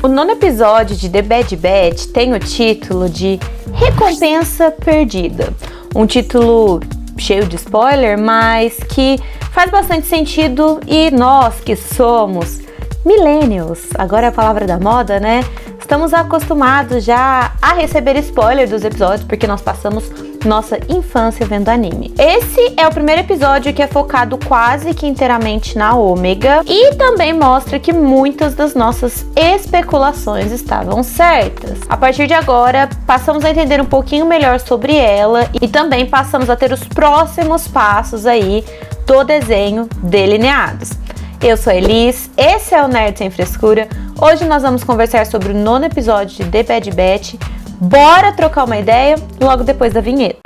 O nono episódio de The Bad Batch tem o título de Recompensa Perdida. Um título cheio de spoiler, mas que faz bastante sentido e nós que somos millennials, agora é a palavra da moda, né? Estamos acostumados já a receber spoiler dos episódios porque nós passamos nossa infância vendo anime. Esse é o primeiro episódio que é focado quase que inteiramente na Ômega e também mostra que muitas das nossas especulações estavam certas. A partir de agora, passamos a entender um pouquinho melhor sobre ela e também passamos a ter os próximos passos aí do desenho delineados. Eu sou a Elis, esse é o Nerd Sem Frescura. Hoje nós vamos conversar sobre o nono episódio de The Bad Batch. Bora trocar uma ideia logo depois da vinheta.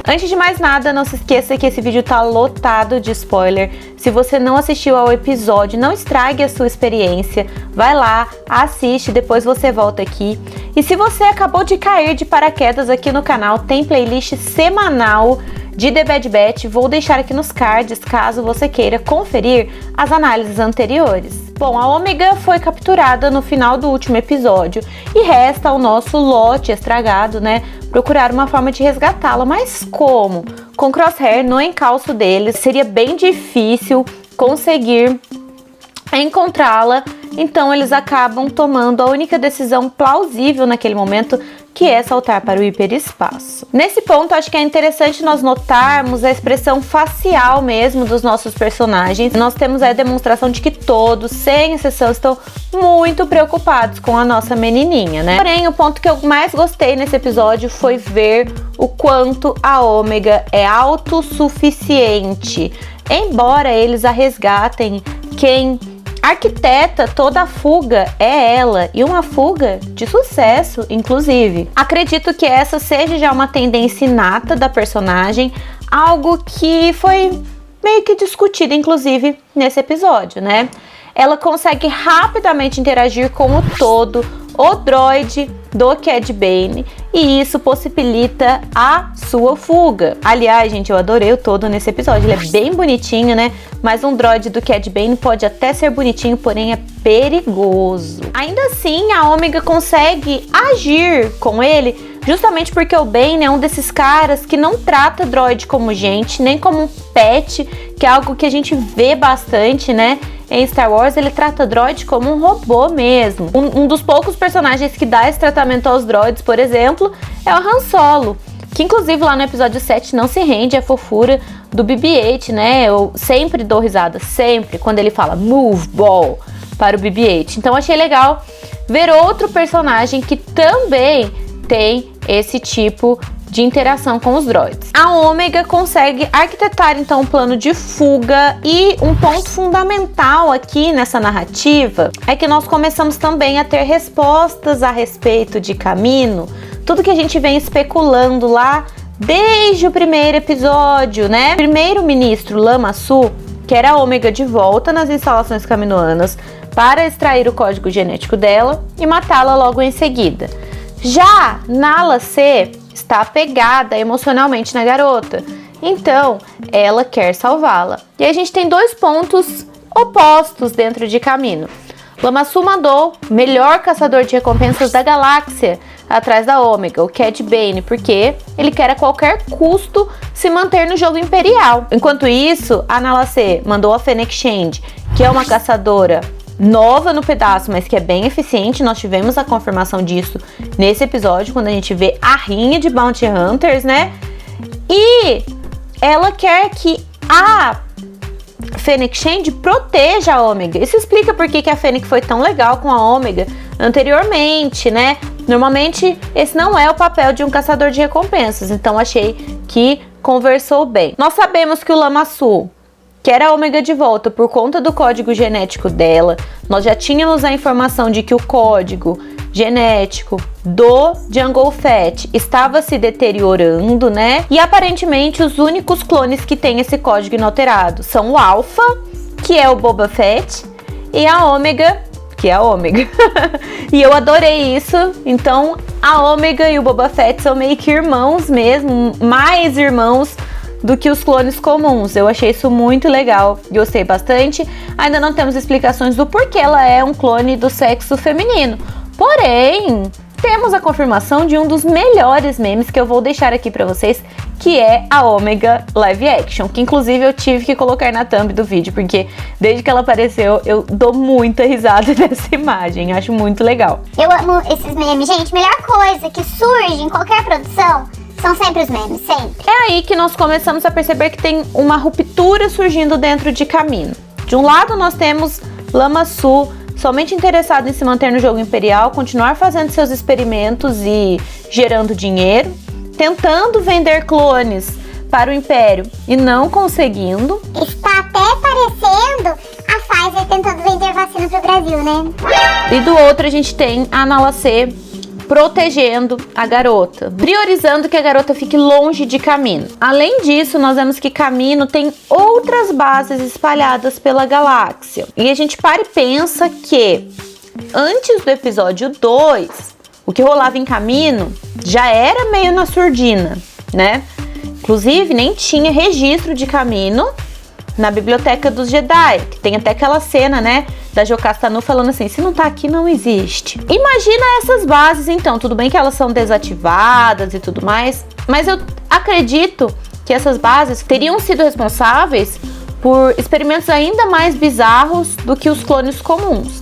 Antes de mais nada, não se esqueça que esse vídeo tá lotado de spoiler. Se você não assistiu ao episódio, não estrague a sua experiência. Vai lá, assiste, depois você volta aqui. E se você acabou de cair de paraquedas aqui no canal, tem playlist semanal de The Bad Batch, vou deixar aqui nos cards caso você queira conferir as análises anteriores. Bom, a Ômega foi capturada no final do último episódio e resta ao nosso lote estragado, né, procurar uma forma de resgatá-la, mas como? Com Crosshair no encalço deles, seria bem difícil conseguir encontrá-la, então eles acabam tomando a única decisão plausível naquele momento, que é saltar para o hiperespaço. Nesse ponto, acho que é interessante nós notarmos a expressão facial mesmo dos nossos personagens. Nós temos a demonstração de que todos, sem exceção, estão muito preocupados com a nossa menininha, né? Porém, o ponto que eu mais gostei nesse episódio foi ver o quanto a Ômega é autossuficiente. Embora eles a resgatem, quem arquiteta toda a fuga é ela, e uma fuga de sucesso, inclusive. Acredito que essa seja já uma tendência inata da personagem, algo que foi meio que discutido, inclusive, nesse episódio, né? Ela consegue rapidamente interagir com o todo, o droid do Cad Bane, e isso possibilita a sua fuga. Aliás, gente, eu adorei o todo nesse episódio, ele é bem bonitinho, né? Mas um droid do Cad Bane pode até ser bonitinho, porém é perigoso. Ainda assim, a Ômega consegue agir com ele, justamente porque o Bane é um desses caras que não trata droid como gente, nem como um pet, que é algo que a gente vê bastante, né? Em Star Wars, ele trata droid como um robô mesmo. Um dos poucos personagens que dá esse tratamento aos droids, por exemplo, é o Han Solo, que inclusive lá no episódio 7 não se rende à fofura do BB-8, né? Eu sempre dou risada, sempre, quando ele fala move ball para o BB-8. Então achei legal ver outro personagem que também tem esse tipo de interação com os droids. A Ômega consegue arquitetar então um plano de fuga, e um ponto fundamental aqui nessa narrativa é que nós começamos também a ter respostas a respeito de Kamino, tudo que a gente vem especulando lá desde o primeiro episódio, né? Primeiro-ministro Lama Su quer a Ômega de volta nas instalações kaminoanas para extrair o código genético dela e matá-la logo em seguida. Já Nala Se está apegada emocionalmente na garota, então ela quer salvá-la. E a gente tem dois pontos opostos dentro de Kamino. Lama Su mandou o melhor caçador de recompensas da galáxia atrás da Ômega, o Cad Bane, porque ele quer a qualquer custo se manter no jogo imperial. Enquanto isso, a Nala Se mandou a Fennec Shand, que é uma caçadora nova no pedaço, mas que é bem eficiente. Nós tivemos a confirmação disso nesse episódio, quando a gente vê a rinha de Bounty Hunters, né? E ela quer que a Fennec Shand proteja a Ômega. Isso explica por que a Fennec foi tão legal com a Ômega anteriormente, né? Normalmente esse não é o papel de um caçador de recompensas, então achei que conversou bem. Nós sabemos que o Lama Su quer a Ômega de volta por conta do código genético dela. Nós já tínhamos a informação de que o código genético do Jungle Fett estava se deteriorando, né? E aparentemente os únicos clones que têm esse código inalterado são o Alpha, que é o Boba Fett, e a Ômega, que é a Ômega. E eu adorei isso. Então a Ômega e o Boba Fett são meio que irmãos mesmo, mais irmãos do que os clones comuns. Eu achei isso muito legal, gostei bastante. Ainda não temos explicações do porquê ela é um clone do sexo feminino. Porém, temos a confirmação de um dos melhores memes que eu vou deixar aqui pra vocês, que é a Ômega Live Action, que inclusive eu tive que colocar na thumb do vídeo, porque desde que ela apareceu eu dou muita risada nessa imagem, acho muito legal. Eu amo esses memes, gente. Melhor coisa que surge em qualquer produção são sempre os memes, sempre. É aí que nós começamos a perceber que tem uma ruptura surgindo dentro de Kamino. De um lado nós temos Lama Su, somente interessado em se manter no jogo imperial, continuar fazendo seus experimentos e gerando dinheiro, tentando vender clones para o Império e não conseguindo. Está até parecendo a Pfizer tentando vender vacina pro Brasil, né? E do outro a gente tem a Nala Se protegendo a garota, priorizando que a garota fique longe de Kamino. Além disso, nós vemos que Kamino tem outras bases espalhadas pela galáxia. E a gente para e pensa que antes do episódio 2, o que rolava em Kamino já era meio na surdina, né? Inclusive, nem tinha registro de Kamino na biblioteca dos Jedi, que tem até aquela cena, né, da Jocasta Nu falando assim, se não tá aqui, não existe. Imagina essas bases, então, tudo bem que elas são desativadas e tudo mais, mas eu acredito que essas bases teriam sido responsáveis por experimentos ainda mais bizarros do que os clones comuns.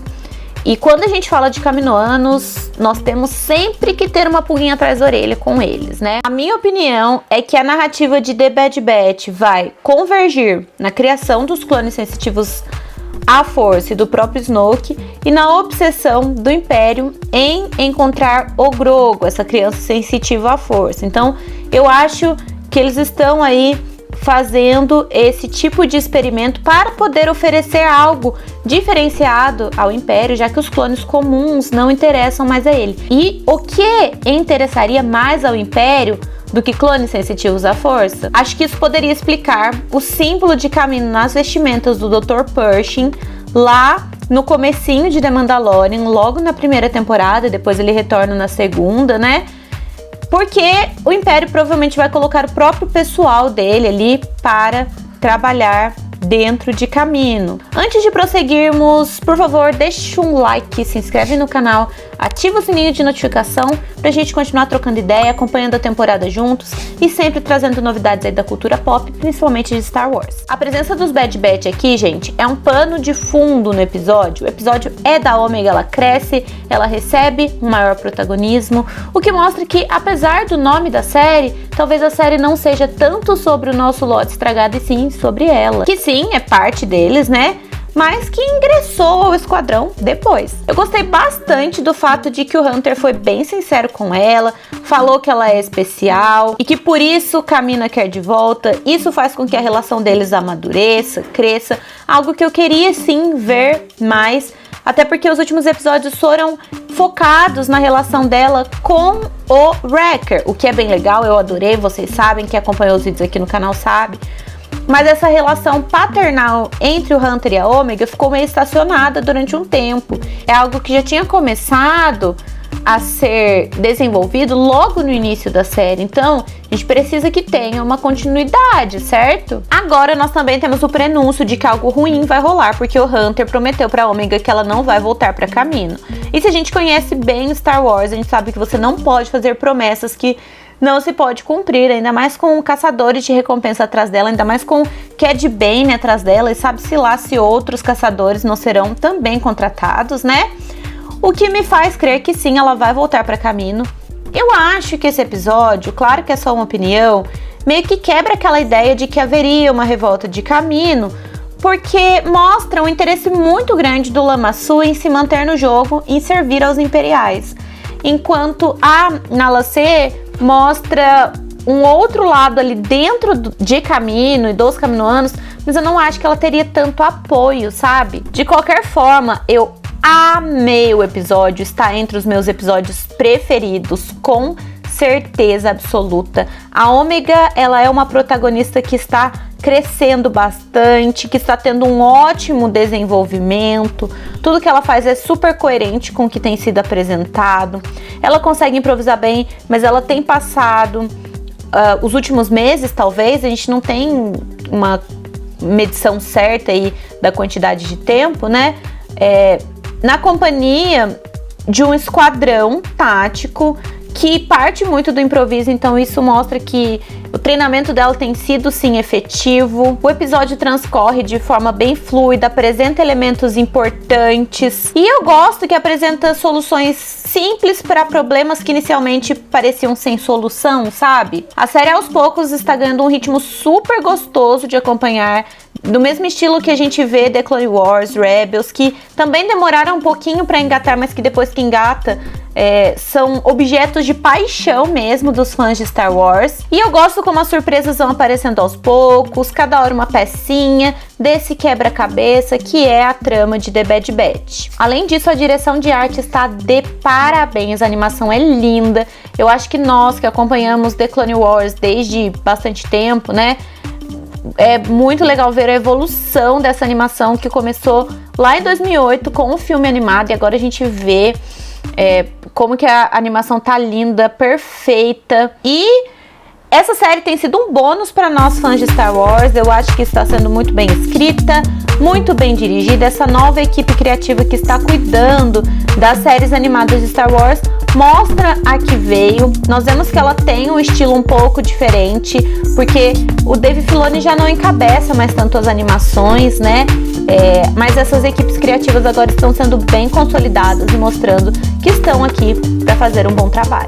E quando a gente fala de Kaminoanos, nós temos sempre que ter uma pulguinha atrás da orelha com eles, né? A minha opinião é que a narrativa de The Bad Batch vai convergir na criação dos clones sensitivos à força e do próprio Snoke e na obsessão do Império em encontrar o Grogu, essa criança sensitiva à força. Então, eu acho que eles estão aí fazendo esse tipo de experimento para poder oferecer algo diferenciado ao Império, já que os clones comuns não interessam mais a ele. E o que interessaria mais ao Império do que clones sensitivos à força? Acho que isso poderia explicar o símbolo de Kamino nas vestimentas do Dr. Pershing lá no comecinho de The Mandalorian, logo na primeira temporada, depois ele retorna na segunda, né? Porque o Império provavelmente vai colocar o próprio pessoal dele ali para trabalhar dentro de Kamino. Antes de prosseguirmos, por favor, deixe um like, se inscreve no canal, ativa o sininho de notificação pra gente continuar trocando ideia, acompanhando a temporada juntos e sempre trazendo novidades aí da cultura pop, principalmente de Star Wars. A presença dos Bad Batch aqui, gente, é um pano de fundo no episódio. O episódio é da Ômega, ela cresce, ela recebe um maior protagonismo, o que mostra que, apesar do nome da série, talvez a série não seja tanto sobre o nosso lote estragado e sim sobre ela. Que sim, é parte deles, né? Mas que ingressou ao esquadrão depois. Eu gostei bastante do fato de que o Hunter foi bem sincero com ela, falou que ela é especial e que por isso Kamino quer de volta. Isso faz com que a relação deles amadureça, cresça, algo que eu queria sim ver mais, até porque os últimos episódios foram focados na relação dela com o Wrecker, o que é bem legal, eu adorei, vocês sabem, quem acompanhou os vídeos aqui no canal sabe. Mas essa relação paternal entre o Hunter e a Ômega ficou meio estacionada durante um tempo. É algo que já tinha começado a ser desenvolvido logo no início da série. Então, a gente precisa que tenha uma continuidade, certo? Agora, nós também temos o prenúncio de que algo ruim vai rolar, porque o Hunter prometeu pra Ômega que ela não vai voltar pra Kamino. E se a gente conhece bem Star Wars, a gente sabe que você não pode fazer promessas que não se pode cumprir, ainda mais com caçadores de recompensa atrás dela, ainda mais com Cad Bane atrás dela, e sabe-se lá se outros caçadores não serão também contratados, né? O que me faz crer que sim, ela vai voltar para Kamino. Eu acho que esse episódio, claro que é só uma opinião, meio que quebra aquela ideia de que haveria uma revolta de Kamino, porque mostra um interesse muito grande do Lama Su em se manter no jogo, em servir aos imperiais. Enquanto a Nala Se mostra um outro lado ali dentro de Kamino e dos Kaminoanos, mas eu não acho que ela teria tanto apoio, sabe? De qualquer forma, eu amei o episódio, está entre os meus episódios preferidos, com certeza absoluta. A Ômega, ela é uma protagonista que está crescendo bastante, que está tendo um ótimo desenvolvimento. Tudo que ela faz é super coerente com o que tem sido apresentado. Ela consegue improvisar bem, mas ela tem passado os últimos meses, talvez, a gente não tem uma medição certa aí da quantidade de tempo, né? Na companhia de um esquadrão tático que parte muito do improviso, então isso mostra que o treinamento dela tem sido sim efetivo. O episódio transcorre de forma bem fluida, apresenta elementos importantes e eu gosto que apresenta soluções simples para problemas que inicialmente pareciam sem solução, sabe? A série aos poucos está ganhando um ritmo super gostoso de acompanhar, do mesmo estilo que a gente vê The Clone Wars, Rebels, que também demoraram um pouquinho para engatar, mas que depois que engata, são objetos de paixão mesmo dos fãs de Star Wars. E eu gosto como as surpresas vão aparecendo aos poucos, cada hora uma pecinha desse quebra-cabeça que é a trama de The Bad Batch. Além disso, a direção de arte está de parabéns, a animação é linda. Eu acho que nós que acompanhamos The Clone Wars desde bastante tempo, né? É muito legal ver a evolução dessa animação que começou lá em 2008 com o filme animado e agora a gente vê como que a animação tá linda, perfeita. E essa série tem sido um bônus para nós fãs de Star Wars. Eu acho que está sendo muito bem escrita, muito bem dirigida. Essa nova equipe criativa que está cuidando das séries animadas de Star Wars mostra a que veio. Nós vemos que ela tem um estilo um pouco diferente, porque o Dave Filoni já não encabeça mais tanto as animações, né? Mas essas equipes criativas agora estão sendo bem consolidadas e mostrando que estão aqui para fazer um bom trabalho.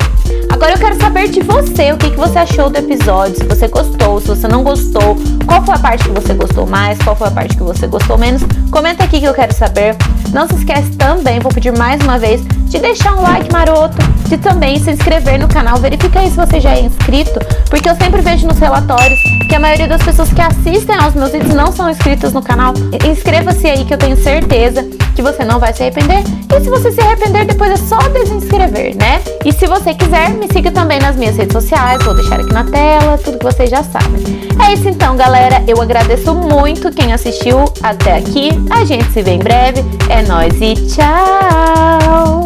Agora eu quero saber de você, o que você achou do episódio, se você gostou, se você não gostou, qual foi a parte que você gostou mais, qual foi a parte que você gostou menos. Comenta aqui que eu quero saber. Não se esquece também, vou pedir mais uma vez, de deixar um like maroto, de também se inscrever no canal. Verifica aí se você já é inscrito, porque eu sempre vejo nos relatórios que a maioria das pessoas que assistem aos meus vídeos não são inscritas no canal. Inscreva-se aí que eu tenho certeza que você não vai se arrepender. E se você se arrepender, depois é só desinscrever, né? E se você quiser, me siga também nas minhas redes sociais, vou deixar aqui na tela, tudo que vocês já sabem. É isso então, galera. Eu agradeço muito quem assistiu até aqui. A gente se vê em breve. É nóis e tchau!